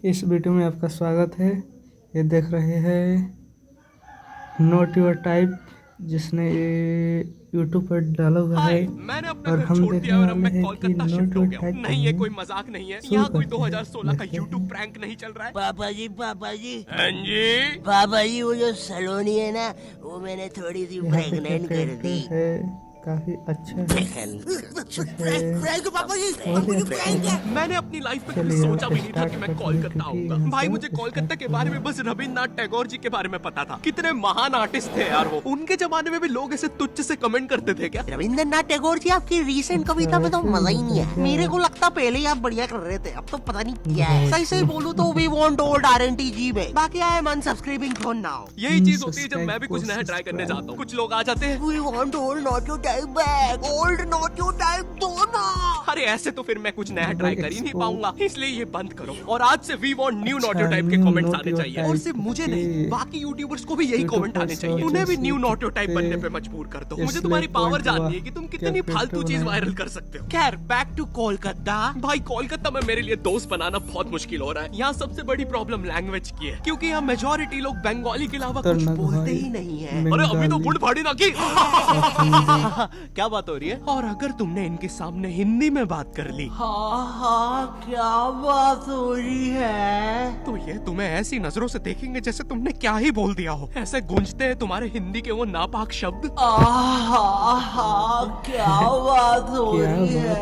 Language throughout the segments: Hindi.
इस वीडियो में आपका स्वागत है। ये देख रहे हैं नॉट योर टाइप, जिसने ये यूट्यूब पर डाला हुआ है मैंने अपना और घर हम छोड़ देखने दिया और अब वाले मैं हैं कि कोलकाता नॉट शिफ्ट हो योर गया टाइप हूँ। नहीं, ये कोई मजाक नहीं है। यहाँ कोई 2016 का यूट्यूब प्रैंक नहीं चल रहा है। पापा जी हाँ जी, पापा जी, वो जो सलोनी है ना, वो मैंने थोड़ी सी प्रेग्नेंट कर दी। है, काफी अच्छा प्रैंक पापा जी, प्रैंक है। मैंने अपनी लाइफ में कभी चलिए, सोचा भी नहीं था start कि मैं करते हैं, कोलकाता क्योंकि आऊंगा। यहाँ भाई से मुझे कोलकाता start के बारे में बस रविन्द्रनाथ टैगोर जी के बारे में पता था। कितने महान आर्टिस्ट थे यार वो। उनके जमाने में भी लोग ऐसे तुच्छ से कमेंट करते थे क्या? रविंद्रनाथ टैगोर जी, आपकी रीसेंट कविता में तो मजा ही नहीं है। मेरे को लगता पहले ही आप बढ़िया कर रहे थे, अब तो पता नहीं क्या है। सही सही बोलूं तो वी वांट ओल्ड RNTG में। बाकी आई एम अनसब्सक्राइबिंग फ्रॉम नाउ। यही चीज होती है जब मैं भी कुछ नया ट्राई करने जाता हूँ। कुछ लोग आ जाते हैं, we want old not your type back, old not your type दो ना। अरे ऐसे तो फिर मैं कुछ नया ट्राई कर ही नहीं पाऊंगा, इसलिए ये बंद करो। और आज से we want new not your type के कमेंट्स आने चाहिए। और सिर्फ मुझे नहीं, बाकी यूट्यूबर्स को भी यही कमेंट आने चाहिए। उन्हें भी न्यू नॉट योर टाइप बनने पे मजबूर कर दो। मुझे तुम्हारी पावर जाननी है कि तुम कितनी फालतू चीज वायरल कर सकते हो। खैर, बैक टू कोलकाता। भाई कोलकाता में मेरे लिए दोस्त बनाना बहुत मुश्किल हो रहा है। यहाँ सबसे बड़ी प्रॉब्लम लैंग्वेज की है, क्योंकि यहाँ मेजोरिटी लोग बंगाली के अलावा कुछ बोलते ही नहीं है। अरे अभी तो गुड़ फाड़ी ना की। क्या बात हो रही है? और अगर तुमने इनके सामने हिंदी में बात कर ली हाँ, क्या बात हो रही है? तो ये तुम्हें ऐसी नजरों से देखेंगे जैसे तुमने क्या ही बोल दिया हो। ऐसे गूंजते हैं तुम्हारे हिंदी के वो नापाक शब्द। क्या बात हो रही है?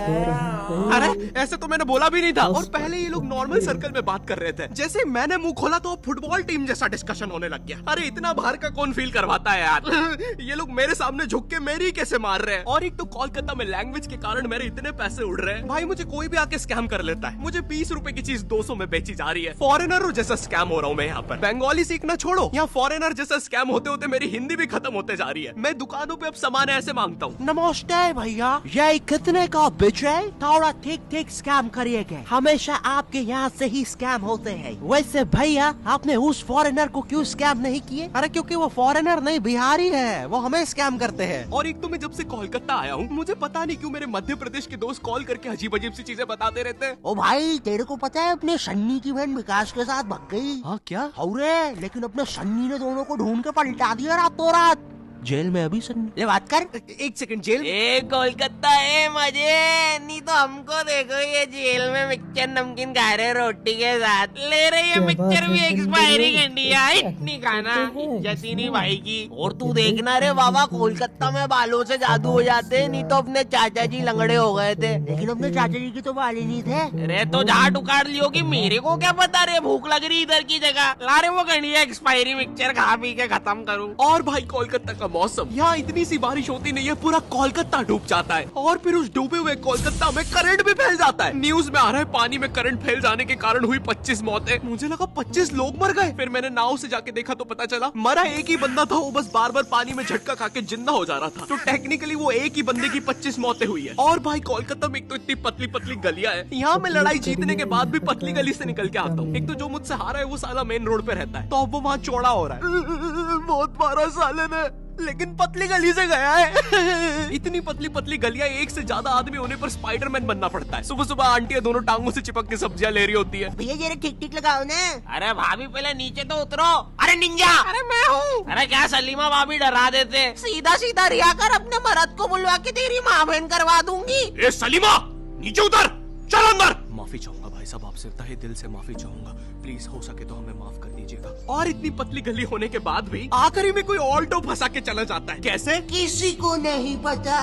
अरे ऐसे तो मैंने बोला भी नहीं था। और पहले ये लोग नॉर्मल सर्कल में बात कर रहे थे। जैसे मैंने मुंह खोला तो फुटबॉल टीम जैसा डिस्कशन होने लग गया। अरे इतना बाहर का कौन फील करवाता है यार। ये लोग मेरे सामने झुक के मेरी कैसे मार रहे हैं। और एक तो कोलकाता में लैंग्वेज के कारण मेरे इतने पैसे उड़ रहे हैं। भाई मुझे कोई भी आके स्कैम कर लेता है। मुझे 20 रुपए की चीज 200 में बेची जा रही है। फॉरेनर जैसा स्कैम हो रहा हूँ मैं यहाँ पर। बंगाली सीखना छोड़ो, यहाँ फॉरेनर जैसा स्कैम होते होते मेरी हिंदी भी खत्म होते जा रही है। मैं दुकानों पे अब सामान ऐसे मांगता हूँ, नमस्ते भैया, ये कितने का बिच है? थोड़ा ठीक ठीक स्कैम करिएगा। हमेशा आपके यहाँ से ही स्कैम होते हैं। वैसे भैया, आपने उस फॉरेनर को क्यों स्कैम नहीं किए? अरे क्योंकि वो फॉरेनर नहीं, बिहारी है, वो हमें स्कैम करते हैं। और एक तो मैं जब से कोलकाता आया हूँ, मुझे पता नहीं क्यों मेरे मध्य प्रदेश के दोस्त कॉल करके अजीब अजीब सी चीजें बताते रहते हैं। ओ भाई, तेरे को पता है अपने सन्नी की बहन विकास के साथ भाग गई? हाँ क्या? अरे लेकिन अपने सन्नी ने दोनों को ढूंढ के पलटा दिया रातों रात। जेल में अभी सन्नी। ले बात कर। एक सेकंड, जेल? ए कोलकाता है मजे, नहीं तो हमको देखो ये जेल में मिक्सचर नमकीन खा रहे रोटी के साथ। ले रहे ये मिक्सचर भी एक्सपायरी करनी है, इतनी खाना इज्जत ही नहीं भाई की। और तू देखना रे बाबा, कोलकाता में बालों से जादू हो जाते हैं। नहीं तो अपने चाचा जी लंगड़े हो गए थे, लेकिन अपने चाचा जी की तो बाल ही नहीं थे। अरे तो झाट उखाड़ लियो कि मेरे को क्या पता रे, भूख लग रही इधर की जगह। ला रे वो गंडिया एक्सपायरी मिक्सचर खा पी के खत्म करूँ। और भाई कोलकाता का मौसम, यहाँ इतनी सी बारिश होती नहीं है, पूरा कोलकाता डूब जाता है। और फिर उस डूबे हुए कोलकाता में करंट भी फैल जाता है। न्यूज में आ रहा है पानी में करंट फैल जाने के कारण हुई 25 मौतें। मुझे लगा 25 लोग मर गए। फिर मैंने नाव से जाके देखा तो पता चला मरा एक ही बंदा था। वो बस बार बार पानी में झटका खा के जिंदा हो जा रहा था। तो टेक्निकली वो एक ही बंदे की 25 मौतें हुई है। और भाई कोलकाता में एक तो इतनी पतली पतली गलियां है। यहाँ मैं लड़ाई जीतने के बाद भी पतली गली से निकल के आता हूँ। एक तो जो मुझसे हारा है वो साला मेन रोड पे रहता है, तो अब वो वहाँ चौड़ा हो रहा है। बहुत मारा साले ने, लेकिन पतली गली से गया है। इतनी पतली पतली गलियां, एक से ज्यादा आदमी होने पर स्पाइडरमैन बनना पड़ता है। सुबह सुबह आंटियां दोनों टांगों से चिपक के सब्जियां ले रही होती है। भैया जरा ठीक ठीक लगाओ ना। अरे भाभी पहले नीचे तो उतरो। अरे निंजा, अरे मैं हूँ। अरे क्या सलीमा भाभी डरा देते। सीधा सीधा रिया कर, अपने मर्द को बुलवा के तेरी माँ बहन करवा दूंगी। ए सलीमा, नीचे उतर, चल अंदर। माफी चाहूंगा भाई साहब, आपसे तहे दिल से माफी चाहूंगा। प्लीज हो सके तो हमें माफ कर दीजिएगा। और इतनी पतली गली होने के बाद भी आखिरी में कोई ऑल्टो फंसा के चला जाता है। कैसे? किसी को नहीं पता।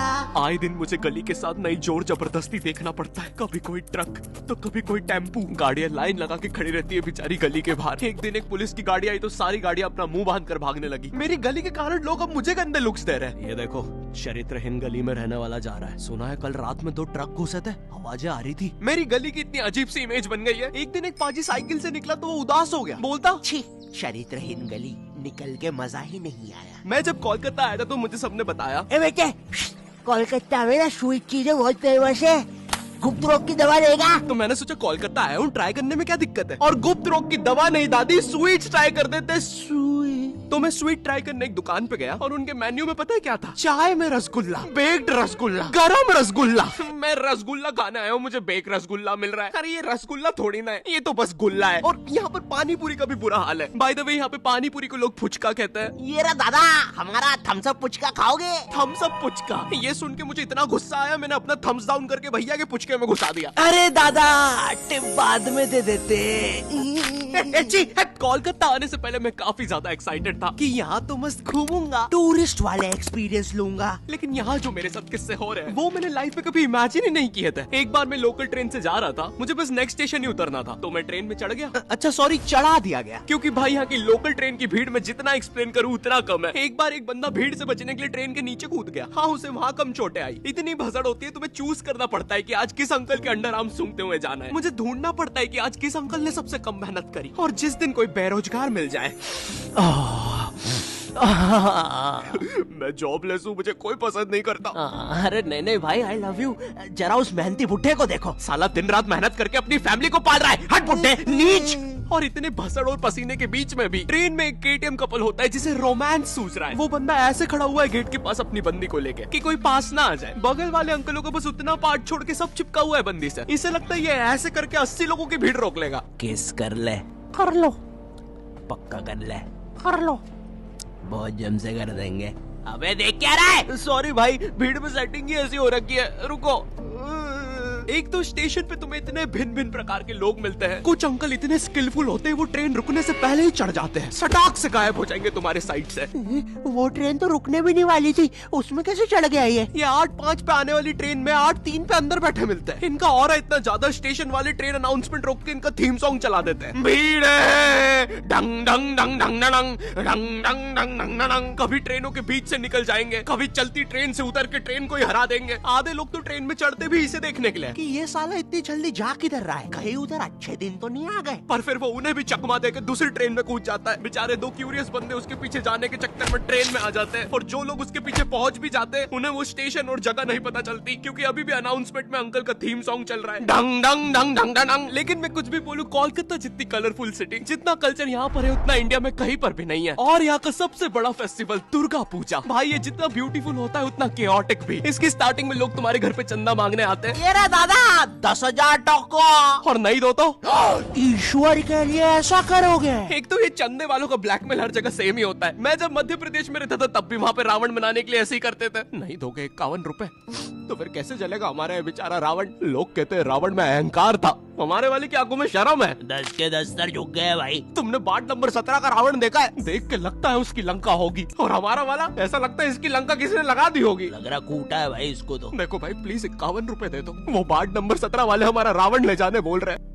आए दिन मुझे गली के साथ नई जोर जबरदस्ती देखना पड़ता है। कभी कोई ट्रक तो कभी कोई टेम्पू। गाड़ियां लाइन लगा के खड़ी रहती है बेचारी गली के बाहर। एक दिन एक पुलिस की गाड़ी आई तो सारी गाड़ियां अपना मुंह बांध कर भागने लगी। मेरी गली के कारण लोग अब मुझे गंदे लुक्स दे रहे हैं। ये देखो, चरित्रहीन गली में रहने वाला जा रहा है। सुना है कल रात में 2 ट्रक घुसे थे, आवाजें आ रही थी। मेरी गली की इतनी अजीब सी इमेज बन गई है। एक दिन एक पाजी साइकिल से निकला तो वो उदास हो गया, बोलता छी, चरित्रहीन गली, निकल के मजा ही नहीं आया। मैं जब कोलकाता आया था तो मुझे सबने बताया, ए बेटे, कोलकाता में ना स्वीट चीजें बहुत फेमस है, गुप्त रोग की दवा लेगा? तो मैंने सोचा कोलकाता आया हूँ, ट्राई करने में क्या दिक्कत है। और गुप्त रोग की दवा नहीं दादी, स्वीट्स ट्राई कर देते। स्वीट तो मैं स्वीट ट्राई करने एक दुकान पे गया और उनके मेन्यू में पता है क्या था? चाय में रसगुल्ला, बेक्ड रसगुल्ला, गरम रसगुल्ला। मैं रसगुल्ला खाने आया हूँ, मुझे बेक रसगुल्ला मिल रहा है। अरे ये रसगुल्ला थोड़ी ना है, ये तो बस गुल्ला है। और यहाँ पर पानी पूरी का भी बुरा हाल है। बाय द वे यहाँ पे पानी पूरी को लोग फुचका कहते हैं। ये रहा दादा, हमारा थम्स अप पुचका खाओगे? थम्स अप पुचका, ये सुन के मुझे इतना गुस्सा आया, मैंने अपना थम्स डाउन करके भैया के पुचके में घुसा दिया। अरे दादा, टिप बाद में दे देते। कोलकाता आने से पहले मैं काफी ज्यादा एक्साइटेड था कि यहाँ तो मस्त घूमूंगा, टूरिस्ट वाले एक्सपीरियंस लूंगा। लेकिन यहाँ जो मेरे साथ किस्से हो रहे हैं वो मैंने लाइफ में कभी इमेजिन ही नहीं किए थे। एक बार मैं लोकल ट्रेन से जा रहा था, मुझे बस नेक्स्ट स्टेशन ही उतरना था, तो मैं ट्रेन में चढ़ गया। अच्छा सॉरी, चढ़ा दिया गया। क्योंकि भाई यहाँ की लोकल ट्रेन की भीड़ में जितना एक्सप्लेन करूँ उतना कम है। एक बार एक बंदा भीड़ से बचने के लिए ट्रेन के नीचे कूद गया। हाँ, उसे वहाँ कम चोटें आई। इतनी भसड़ होती है, तुम्हें चूज करना पड़ता है कि आज किस अंकल के अंडर आर्म सूंघते हुए जाना है। मुझे ढूंढना पड़ता है कि आज किस अंकल ने सबसे कम मेहनत करी, और जिस दिन कोई बेरोजगार मिल जाए। मैं जॉबलेस हूँ, मुझे कोई पसंद नहीं करता। अरे नहीं भाई, आई लव यू। जरा उस मेहनती बुढ़े को देखो, साला दिन रात मेहनत करके अपनी फैमिली को पाल रहा है। हट बुड्ढे, नीच। और इतने भसड़ और पसीने के बीच में भी ट्रेन में एक केटीएम कपल होता है जिसे रोमांस सूझ रहा है। वो बंदा ऐसे खड़ा हुआ है गेट के पास अपनी बंदी को लेके कि कोई पास ना आ जाए। बगल वाले अंकलों को बस उतना पार्ट छोड़ के सब चिपका हुआ है बंदी से। इसे लगता है ये ऐसे करके 80 लोगों की भीड़ रोक लेगा। किस कर ले, कर लो, पक्का कर ले, कर लो, बहुत जम से कर देंगे। अबे देख क्या रहा है? सॉरी भाई, भीड़ में सेटिंग ही ऐसी हो रखी है, रुको। एक तो स्टेशन पे तुम्हें इतने भिन्न भिन्न प्रकार के लोग मिलते हैं। कुछ अंकल इतने स्किलफुल होते हैं, वो ट्रेन रुकने से पहले ही चढ़ जाते हैं, सटाक से गायब हो जाएंगे तुम्हारे साइड से। वो ट्रेन तो रुकने भी नहीं वाली थी, उसमें कैसे चढ़ गया ये? 8:05 पे आने वाली ट्रेन में 8:03 पे अंदर बैठे मिलते हैं। इनका ऑरा इतना ज्यादा, स्टेशन वाले ट्रेन अनाउंसमेंट रोक के इनका थीम सॉन्ग चला देते हैं। भीड़ है, डंग डंग डंग डंग डंग डंग डंग डंग डंग डंग। कभी ट्रेनों के बीच से निकल जाएंगे, कभी चलती ट्रेन से उतर के ट्रेन को ही हरा देंगे। आधे लोग तो ट्रेन में चढ़ते भी इसे देखने के लिए कि ये साला इतनी जल्दी जा किधर रहा है, कहीं उधर अच्छे दिन तो नहीं आ गए। पर फिर वो उन्हें भी चकमा देकर दूसरी ट्रेन में कूद जाता है। बेचारे दो क्यूरियस बंदे उसके पीछे जाने के चक्कर में ट्रेन में आ जाते हैं, और जो लोग उसके पीछे पहुंच भी जाते हैं उन्हें वो स्टेशन और जगह नहीं पता चलती, क्योंकि अभी भी अनाउंसमेंट में अंकल का थीम सॉन्ग चल रहा है, डंग डंग डंग डंग डंग। लेकिन मैं कुछ भी बोलूं, कोलकाता जितनी कलरफुल सिटी, जितना कल्चर यहाँ पर है उतना इंडिया में कहीं पर भी नहीं है। और यहाँ का सबसे बड़ा फेस्टिवल दुर्गा पूजा, भाई ये जितना ब्यूटीफुल होता है उतना केओटिक भी। इसकी स्टार्टिंग में लोग तुम्हारे घर पे चंदा मांगने आते हैं। ये रहा दादा, 10,000 टोको। और नहीं दो तो ईश्वर के लिए ऐसा करोगे? एक तो ये चंदे वालों का ब्लैकमेल हर जगह सेम ही होता है। मैं जब मध्य प्रदेश में रहता था तब भी वहाँ पे रावण बनाने के लिए ऐसे ही करते थे। नहीं दोगे 51 रुपए तो फिर कैसे चलेगा हमारा बेचारा रावण। लोग कहते हैं रावण में अहंकार था, हमारे वाले की आंखों में शर्म है। 10 के 10 सर झुक गए भाई। तुमने बाट नंबर 17 का रावण देखा है? देख के लगता है उसकी लंका होगी, और हमारा वाला ऐसा लगता है इसकी लंका किसी ने लगा दी होगी। लग रहा कूटा है भाई इसको तो। देखो भाई प्लीज 51 रुपए दे दो, वो बाट नंबर 17 वाले हमारा रावण ले जाने बोल रहे हैं।